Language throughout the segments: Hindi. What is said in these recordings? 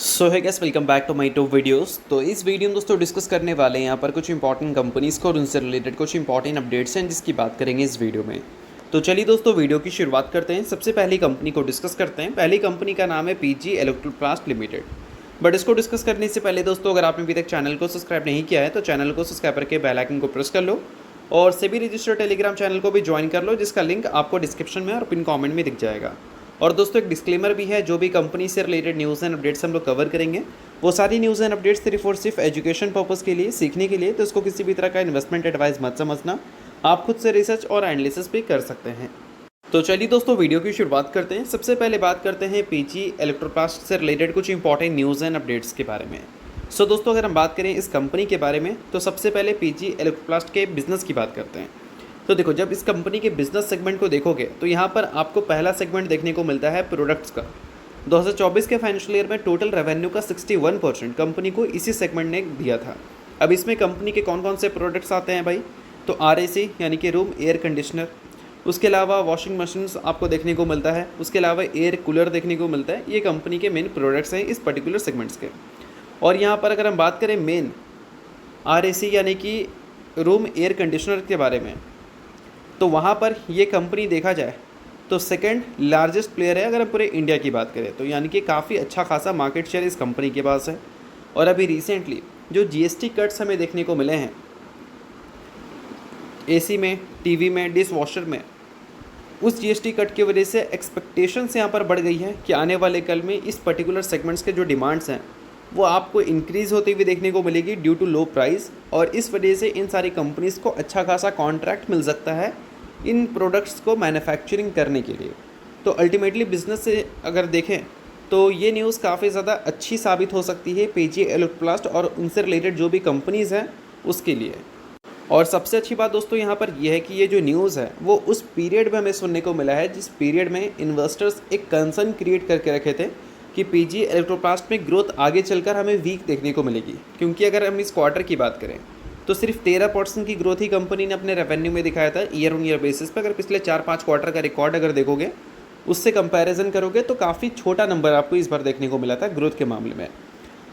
So hi guys, welcome back to my to videos. तो इस वीडियो में दोस्तों डिस्कस करने वाले हैं यहाँ पर कुछ इंपॉर्टेंट कंपनीज़ को और उनसे रिलेटेड कुछ इंपॉर्टेंट अपडेट्स हैं जिसकी बात करेंगे इस वीडियो में। तो चलिए दोस्तों वीडियो की शुरुआत करते हैं। सबसे पहली कंपनी को डिस्कस करते हैं। पहली कंपनी का नाम है पीजी इलेक्ट्रोप्लास्ट लिमिटेड। बट इसको डिस्कस करने से पहले दोस्तों, अगर आपने अभी तक चैनल को सब्सक्राइब नहीं किया है तो चैनल को सब्सक्राइब करके बेल आइकन को प्रेस कर लो और सभी रजिस्टर्ड टेलीग्राम चैनल को भी ज्वाइन कर लो, जिसका लिंक आपको डिस्क्रिप्शन में और पिन कमेंट में दिख जाएगा। और दोस्तों एक डिस्क्लेमर भी है, जो भी कंपनी से रिलेटेड न्यूज़ एंड अपडेट्स हम लोग कवर करेंगे वो सारी न्यूज़ एंड अपडेट्स सिर्फ और सिर्फ एजुकेशन पर्पज़ के लिए, सीखने के लिए, तो इसको किसी भी तरह का इन्वेस्टमेंट एडवाइस मत समझना। आप खुद से रिसर्च और एनालिसिस भी कर सकते हैं। तो चलिए दोस्तों वीडियो की शुरुआत करते हैं। सबसे पहले बात करते हैं पीजी इलेक्ट्रोप्लास्ट से रिलेटेड कुछ इंपॉर्टेंट न्यूज़ एंड अपडेट्स के बारे में। सो दोस्तों अगर हम बात करें इस कंपनी के बारे में तो सबसे पहले पीजी इलेक्ट्रोप्लास्ट के बिज़नेस की बात करते हैं। तो देखो, जब इस कंपनी के बिजनेस सेगमेंट को देखोगे तो यहाँ पर आपको पहला सेगमेंट देखने को मिलता है प्रोडक्ट्स का। 2024 के फाइनेंशियल ईयर में टोटल रेवेन्यू का 61% कंपनी को इसी सेगमेंट ने दिया था। अब इसमें कंपनी के कौन कौन से प्रोडक्ट्स आते हैं भाई, तो RAC यानी कि रूम एयर कंडीशनर, उसके अलावा वॉशिंग मशीन्स आपको देखने को मिलता है, उसके अलावा एयर कूलर देखने को मिलता है। ये कंपनी के मेन प्रोडक्ट्स हैं इस पर्टिकुलर सेगमेंट्स के। और यहाँ पर अगर हम बात करें मेन RAC यानी कि रूम एयर कंडीशनर के बारे में, तो वहाँ पर ये कंपनी देखा जाए तो सेकंड लार्जेस्ट प्लेयर है अगर हम पूरे इंडिया की बात करें तो, यानी कि काफ़ी अच्छा खासा मार्केट शेयर इस कंपनी के पास है। और अभी रिसेंटली जो GST कट्स हमें देखने को मिले हैं AC में, TV में, डिश वॉशर में, उस GST कट की वजह से एक्सपेक्टेशंस यहाँ पर बढ़ गई है कि आने वाले कल में इस पर्टिकुलर सेगमेंट्स के जो डिमांड्स हैं वो आपको इंक्रीज़ होती हुई देखने को मिलेगी ड्यू टू लो प्राइस। और इस वजह से इन सारी कंपनीज़ को अच्छा खासा कॉन्ट्रैक्ट मिल सकता है इन प्रोडक्ट्स को मैन्युफैक्चरिंग करने के लिए। तो अल्टीमेटली बिज़नेस से अगर देखें तो ये न्यूज़ काफ़ी ज़्यादा अच्छी साबित हो सकती है पीजी इलेक्ट्रोप्लास्ट और उनसे रिलेटेड जो भी कंपनीज़ हैं उसके लिए। और सबसे अच्छी बात दोस्तों यहाँ पर यह है कि ये जो न्यूज़ है वो उस पीरियड में हमें सुनने को मिला है जिस पीरियड में इन्वेस्टर्स एक कंसर्न क्रिएट करके रखे थे कि पीजी इलेक्ट्रोप्लास्ट में ग्रोथ आगे चलकर हमें वीक देखने को मिलेगी। क्योंकि अगर हम इस क्वार्टर की बात करें तो सिर्फ 13% की ग्रोथ ही कंपनी ने अपने रेवेन्यू में दिखाया था ईयर ऑन ईयर बेसिस पे। अगर पिछले 4-5 क्वार्टर का रिकॉर्ड अगर देखोगे, उससे कंपैरिजन करोगे तो काफ़ी छोटा नंबर आपको इस बार देखने को मिला था ग्रोथ के मामले में।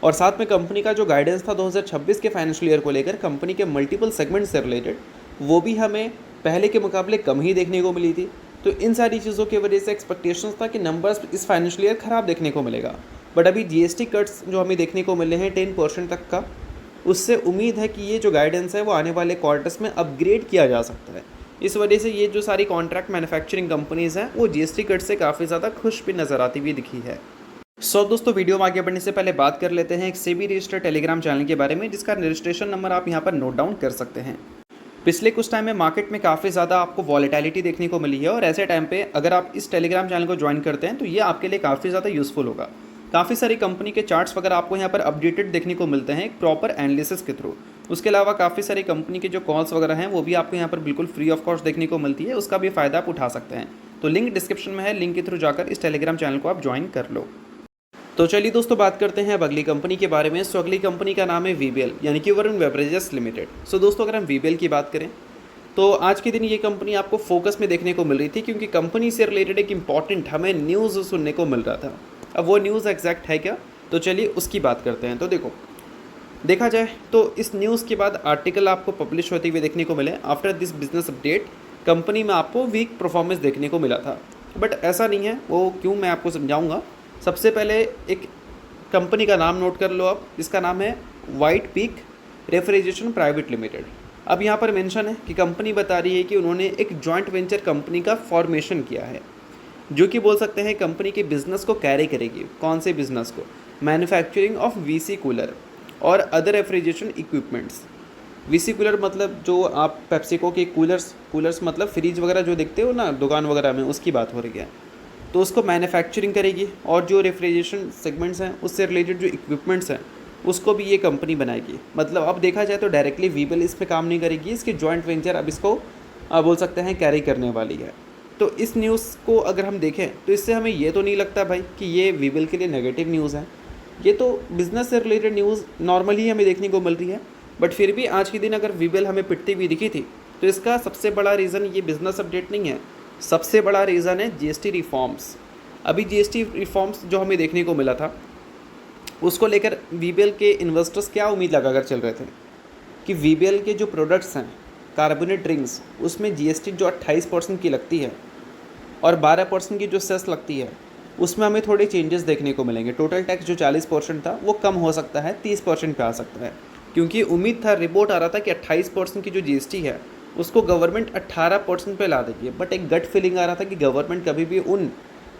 और साथ में कंपनी का जो गाइडेंस था 2026 के फाइनेंशियल ईयर को लेकर कंपनी के मल्टीपल सेगमेंट से रिलेटेड, वो भी हमें पहले के मुकाबले कम ही देखने को मिली थी। तो इन सारी चीज़ों की वजह से एक्सपेक्टेशंस था कि नंबर्स इस फाइनेंशियल ईयर ख़राब देखने को मिलेगा। बट अभी GST कट्स जो हमें देखने को मिले हैं 10% तक का, उससे उम्मीद है कि ये जो गाइडेंस है वो आने वाले क्वार्टर्स में अपग्रेड किया जा सकता है। इस वजह से ये जो सारी कॉन्ट्रैक्ट मैन्युफैक्चरिंग कंपनीज़ हैं वो GST कट से काफ़ी ज़्यादा खुश भी नज़र आती हुई दिखी है। सो दोस्तों वीडियो में आगे बढ़ने से पहले बात कर लेते हैं एक सेबी रजिस्टर्ड टेलीग्राम चैनल के बारे में, जिसका रजिस्ट्रेशन नंबर आप यहाँ पर नोट डाउन कर सकते हैं। पिछले कुछ टाइम में मार्केट में काफ़ी ज़्यादा आपको वॉलेटिलिटी देखने को मिली है और ऐसे टाइम पे अगर आप इस टेलीग्राम चैनल को ज्वाइन करते हैं तो ये आपके लिए काफ़ी ज़्यादा यूज़फुल होगा। काफ़ी सारी कंपनी के चार्ट्स वगैरह आपको यहाँ पर अपडेटेड देखने को मिलते हैं एक प्रॉपर एनालिसिस के थ्रू। उसके अलावा काफ़ी सारी कंपनी के जो कॉल्स वगैरह हैं वो भी आपको यहाँ पर बिल्कुल फ्री ऑफ कॉस्ट देखने को मिलती है, उसका भी फ़ायदा आप उठा सकते हैं। तो लिंक डिस्क्रिप्शन में है, लिंक के थ्रू जाकर इस टेलीग्राम चैनल को आप ज्वाइन कर लो। तो चलिए दोस्तों बात करते हैं अब अगली कंपनी के बारे में। सो अगली कंपनी का नाम है VBL यानी कि वरुण बेवरेजेस लिमिटेड। सो दोस्तों अगर हम VBL की बात करें तो आज के दिन ये कंपनी आपको फोकस में देखने को मिल रही थी, क्योंकि कंपनी से रिलेटेड एक इंपॉर्टेंट हमें न्यूज़ सुनने को मिल रहा था। अब वो न्यूज़ एग्जैक्ट है क्या, तो चलिए उसकी बात करते हैं। तो देखो, देखा जाए तो इस न्यूज़ के बाद आर्टिकल आपको पब्लिश होते हुए देखने को मिले। After this business update company में आपको वीक परफॉर्मेंस देखने को मिला था, बट ऐसा नहीं है। वो क्यों, मैं आपको समझाऊंगा। सबसे पहले एक कंपनी का नाम नोट कर लो आप, जिसका नाम है white peak refrigeration private limited. अब यहाँ पर मेंशन है कि कंपनी बता रही है कि उन्होंने एक जॉइंट वेंचर कंपनी का फॉर्मेशन किया है, जो कि बोल सकते हैं कंपनी के बिज़नेस को कैरी करेगी। कौन से बिज़नेस को, मैन्युफैक्चरिंग ऑफ VC कूलर और other refrigeration equipments. VC cooler मतलब जो आप पेप्सिको के कूलर्स मतलब फ्रिज वगैरह जो देखते हो ना दुकान वगैरह में, उसकी बात हो रही है। तो उसको मैन्युफैक्चरिंग करेगी और जो रेफ्रिजरेशन सेगमेंट्स हैं उससे रिलेटेड जो इक्विपमेंट्स हैं उसको भी ये कंपनी बनाएगी। मतलब अब देखा जाए तो डायरेक्टली VBL इसमें काम नहीं करेगी, इसकी जॉइंट वेंचर अब इसको बोल सकते हैं कैरी करने वाली है। तो इस न्यूज़ को अगर हम देखें तो इससे हमें ये तो नहीं लगता भाई कि ये VBL के लिए नेगेटिव न्यूज़ है। ये तो बिज़नेस से रिलेटेड न्यूज़ नॉर्मली हमें देखने को मिल रही है। बट फिर भी आज के दिन अगर VBL हमें पिटती हुई दिखी थी तो इसका सबसे बड़ा रीज़न ये बिज़नेस अपडेट नहीं है, सबसे बड़ा रीज़न है GST रिफॉर्म्स। अभी GST रिफॉर्म्स जो हमें देखने को मिला था उसको लेकर वीबीएल के इन्वेस्टर्स क्या उम्मीद लगा कर चल रहे थे कि वीबीएल के जो प्रोडक्ट्स हैं कार्बोनेट ड्रिंक्स, उसमें जीएसटी जो 28% की लगती है और 12% की जो सेस लगती है, उसमें हमें थोड़े चेंजेस देखने को मिलेंगे। टोटल टैक्स जो 40% था वो कम हो सकता है, 30% पे आ सकता है, क्योंकि उम्मीद था, रिपोर्ट आ रहा था कि 28% की जो जीएसटी है उसको गवर्नमेंट 18% पे ला देगी। बट एक गट फीलिंग आ रहा था कि गवर्नमेंट कभी भी उन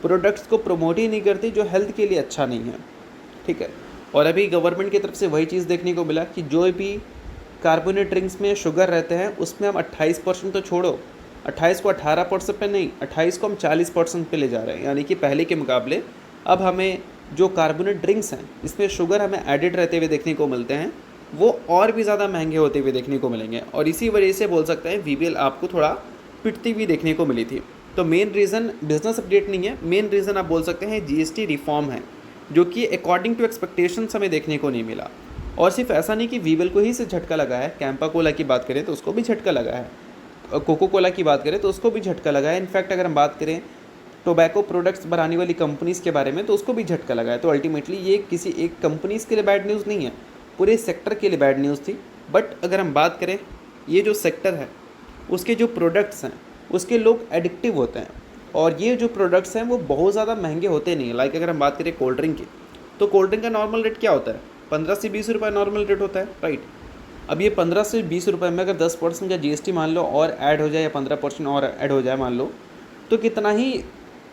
प्रोडक्ट्स को प्रमोट ही नहीं करती जो हेल्थ के लिए अच्छा नहीं है, ठीक है। और अभी गवर्नमेंट की तरफ से वही चीज़ देखने को मिला कि जो भी कार्बोनेट ड्रिंक्स में शुगर रहते हैं उसमें हम 28% तो छोड़ो, 28 को 18% पे नहीं, 28 को हम 40% पे ले जा रहे हैं। यानी कि पहले के मुकाबले अब हमें जो कार्बोनेट ड्रिंक्स हैं इसमें शुगर हमें एडिड रहते हुए देखने को मिलते हैं, वो और भी ज़्यादा महंगे होते हुए देखने को मिलेंगे। और इसी वजह से बोल सकते हैं वीबीएल आपको थोड़ा पिटती हुई देखने को मिली थी। तो मेन रीज़न बिजनेस अपडेट नहीं है, मेन रीज़न आप बोल सकते हैं जीएसटी रिफॉर्म है, जो कि अकॉर्डिंग टू एक्सपेक्टेशंस हमें देखने को नहीं मिला। और सिर्फ ऐसा नहीं कि वीबीएल को ही से झटका लगा है, कैंपा कोला की बात करें तो उसको भी झटका लगा है, कोको कोला की बात करें तो उसको भी झटका लगा है। इनफैक्ट अगर हम बात करें टोबैको प्रोडक्ट्स बनाने वाली कंपनीज़ के बारे में तो उसको भी झटका लगा है। तो अल्टीमेटली ये किसी एक कंपनीज़ के लिए बैड न्यूज़ नहीं है, पूरे सेक्टर के लिए बैड न्यूज़ थी। बट अगर हम बात करें ये जो सेक्टर है उसके जो प्रोडक्ट्स हैं उसके लोग एडिक्टिव होते हैं, और ये जो प्रोडक्ट्स हैं वो बहुत ज़्यादा महंगे होते नहीं हैं। लाइक अगर हम बात करें कोल्ड ड्रिंक की, तो कोल्ड ड्रिंक का नॉर्मल रेट क्या होता है, 15 से 20 रुपये नॉर्मल रेट होता है, राइट। अब ये 15 से 20 रुपये में अगर 10% का जीएसटी मान लो और ऐड हो जाए, या 15% और ऐड हो जाए मान लो, तो कितना ही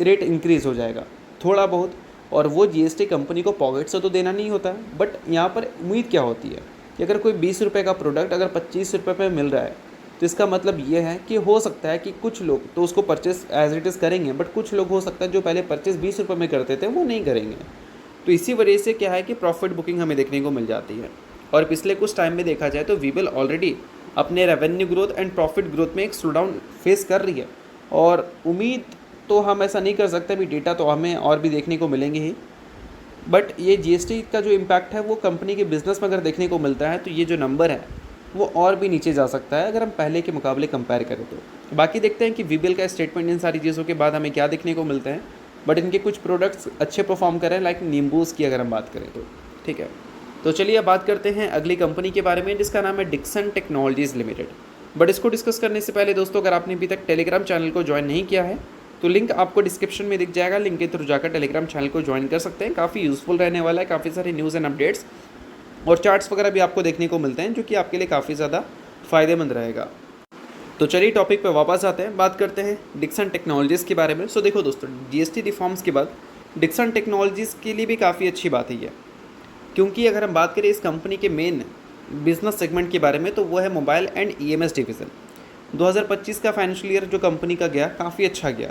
रेट इंक्रीज़ हो जाएगा, थोड़ा बहुत। और वो जीएसटी कंपनी को पॉकेट से तो देना नहीं होता है, बट यहाँ पर उम्मीद क्या होती है कि अगर कोई 20 रुपये का प्रोडक्ट अगर 25 रुपये पे मिल रहा है, तो इसका मतलब ये है कि हो सकता है कि कुछ लोग तो उसको परचेस एज इट इज़ करेंगे, बट कुछ लोग हो सकता है जो पहले परचेस 20 रुपये में करते थे वो नहीं करेंगे। तो इसी वजह से क्या है कि प्रॉफिट बुकिंग हमें देखने को मिल जाती है। और पिछले कुछ टाइम में देखा जाए तो वीबीएल ऑलरेडी अपने revenue growth and profit growth में एक स्लो डाउन फेस कर रही है, और उम्मीद तो हम ऐसा नहीं कर सकते, अभी डेटा तो हमें और भी देखने को मिलेंगे ही। बट ये जीएसटी का जो इम्पैक्ट है वो कंपनी के बिज़नेस में अगर देखने को मिलता है तो ये जो नंबर है वो और भी नीचे जा सकता है अगर हम पहले के मुकाबले कंपेयर करें तो। बाकी देखते हैं कि वीबीएल का स्टेटमेंट इन सारी चीज़ों के बाद हमें क्या देखने को मिलते हैं। बट इनके कुछ प्रोडक्ट्स अच्छे परफॉर्म करें, लाइक नींबूज़ की अगर हम बात करें तो, ठीक है। तो चलिए अब बात करते हैं अगली कंपनी के बारे में, जिसका नाम है डिक्सन टेक्नोलॉजीज़ लिमिटेड। बट इसको डिस्कस करने से पहले दोस्तों, अगर आपने अभी तक टेलीग्राम चैनल को ज्वाइन नहीं किया है तो लिंक आपको डिस्क्रिप्शन में दिख जाएगा, लिंक के थ्रू जाकर टेलीग्राम चैनल को ज्वाइन कर सकते हैं। काफ़ी यूज़फुल रहने वाला है, काफ़ी सारे न्यूज़ एंड अपडेट्स और चार्ट्स वगैरह भी आपको देखने को मिलते हैं, जो कि आपके लिए काफ़ी ज़्यादा फ़ायदेमंद रहेगा। तो चलिए टॉपिक पे वापस आते हैं, बात करते हैं डिक्सन टेक्नोलॉजीज़ के बारे में। सो देखो दोस्तों, जीएसटी रिफॉर्म्स के बाद डिक्सन टेक्नोलॉजीज़ के लिए भी काफ़ी अच्छी बात है ये, क्योंकि अगर हम बात करें इस कंपनी के मेन बिजनेस सेगमेंट के बारे में तो वो है मोबाइल एंड ईएमएस डिवीज़न। 2025 का फाइनेंशियल ईयर जो कंपनी का गया काफ़ी अच्छा गया,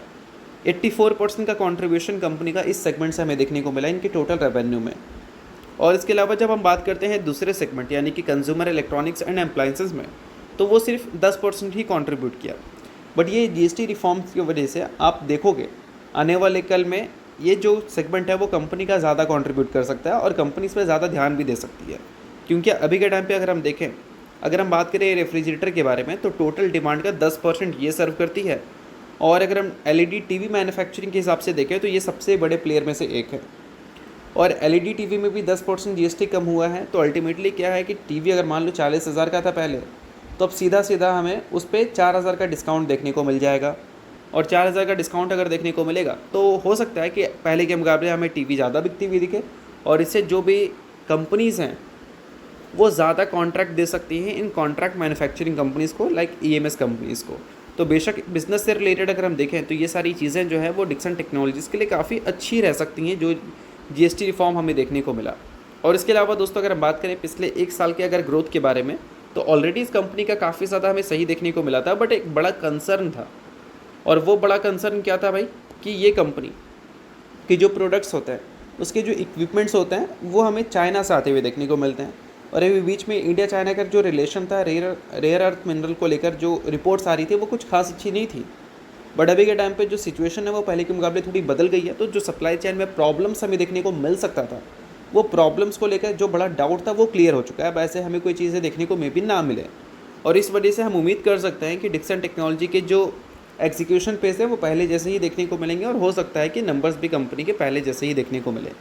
84% का कंट्रीब्यूशन कंपनी का इस सेगमेंट से हमें देखने को मिला इनके टोटल रेवेन्यू में। और इसके अलावा जब हम बात करते हैं दूसरे सेगमेंट यानी कि कंज्यूमर इलेक्ट्रॉनिक्स एंड अप्लायंसेस में, तो वो सिर्फ 10% ही कंट्रीब्यूट किया। बट ये जीएसटी रिफॉर्म्स की वजह से आप देखोगे आने वाले कल में ये जो सेगमेंट है वो कंपनी का ज़्यादा कंट्रीब्यूट कर सकता है और कंपनी इस पर ज़्यादा ध्यान भी दे सकती है। क्योंकि अभी के टाइम पे अगर हम देखें, अगर हम बात करें रेफ्रिजरेटर के बारे में, तो टोटल डिमांड का 10% ये सर्व करती है। और अगर हम एलईडी टीवी मैन्युफैक्चरिंग के हिसाब से देखें तो ये सबसे बड़े प्लेयर में से एक है। और एलईडी टीवी में भी 10% जीएसटी कम हुआ है। तो अल्टीमेटली क्या है कि टीवी अगर मान लो 40,000 का था पहले, तो अब सीधा सीधा हमें उस पर 4,000 का डिस्काउंट देखने को मिल जाएगा। और 4,000 का डिस्काउंट अगर देखने को मिलेगा तो हो सकता है कि पहले के मुकाबले हमें टीवी ज़्यादा बिकती हुई दिखे, और इससे जो भी कंपनीज़ हैं वो ज़्यादा कॉन्ट्रैक्ट दे सकती हैं इन कॉन्ट्रैक्ट मैन्युफैक्चरिंग कंपनीज़ को, लाइक ईएमएस कंपनीज़ को। तो बेशक बिज़नेस से रिलेटेड अगर हम देखें तो ये सारी चीज़ें जो है वो डिक्सन टेक्नोलॉजीज़ के लिए काफ़ी अच्छी रह सकती हैं, जो जीएसटी रिफॉर्म हमें देखने को मिला। और इसके अलावा दोस्तों अगर हम बात करें पिछले एक साल के अगर ग्रोथ के बारे में, तो ऑलरेडी इस कंपनी का काफ़ी ज़्यादा हमें सही देखने को मिला था। बट एक बड़ा कंसर्न था, और वो बड़ा कंसर्न क्या था भाई, कि ये कंपनी के जो प्रोडक्ट्स होते हैं उसके जो इक्विपमेंट्स होते हैं वो हमें चाइना से आते हुए देखने को मिलते हैं। और अभी बीच में इंडिया चाइना का जो रिलेशन था रेयर अर्थ मिनरल को लेकर जो रिपोर्ट्स आ रही थी वो कुछ खास अच्छी नहीं थी। बट अभी के टाइम पे जो सिचुएशन है वो पहले के मुकाबले थोड़ी बदल गई है। तो जो सप्लाई चेन में प्रॉब्लम्स हमें देखने को मिल सकता था, वो प्रॉब्लम्स को लेकर जो बड़ा डाउट था वो क्लियर हो चुका है। अब ऐसे हमें कोई चीज़ें देखने को मे भी ना मिले, और इस वजह से हम उम्मीद कर सकते हैं कि डिक्सन टेक्नोलॉजी के जो एग्जीक्यूशन पेज है वो पहले जैसे ही देखने को मिलेंगे, और हो सकता है कि नंबर्स भी कंपनी के पहले जैसे ही देखने को मिले।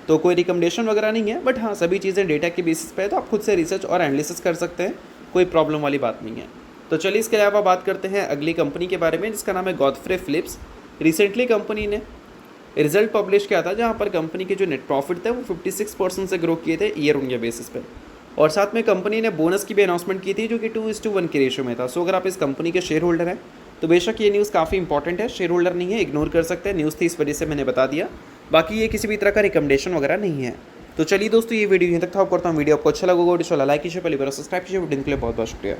तो कोई रिकमेंडेशन वगैरह नहीं है, बट हाँ सभी चीज़ें डेटा के बेसिस पे है, तो आप खुद से रिसर्च और एनालिसिस कर सकते हैं, कोई प्रॉब्लम वाली बात नहीं है। तो चलिए इसके अलावा बात करते हैं अगली कंपनी के बारे में, जिसका नाम है गॉडफ्रे फिलिप्स। रिसेंटली कंपनी ने रिजल्ट पब्लिश किया था, जहाँ पर कंपनी के जो नेट प्रॉफिट थे वो 56% से ग्रो किए थे ईयर ऑन ईयर बेसिस पे, और साथ में कंपनी ने बोनस की भी अनाउंसमेंट की थी जो कि 2:1 के रेशियो में था। सो अगर आप इस कंपनी के शेयर होल्डर हैं तो बेशक ये न्यूज़ काफ़ी इंपॉर्टेंट है, शेयर होल्डर नहीं है इग्नोर कर सकते हैं, न्यूज़ थी इस वजह से मैंने बता दिया, बाकी ये किसी भी तरह का रिकमेंडेशन वगैरह नहीं है। तो चलिए दोस्तों, ये वीडियो यहीं तक था। करता हूँ वीडियो आपको अच्छा लगा, वीडियो लाइक कीजिए, पहली बार सब्सक्राइब कीजिए। वीडियो के लिए बहुत बहुत शुक्रिया।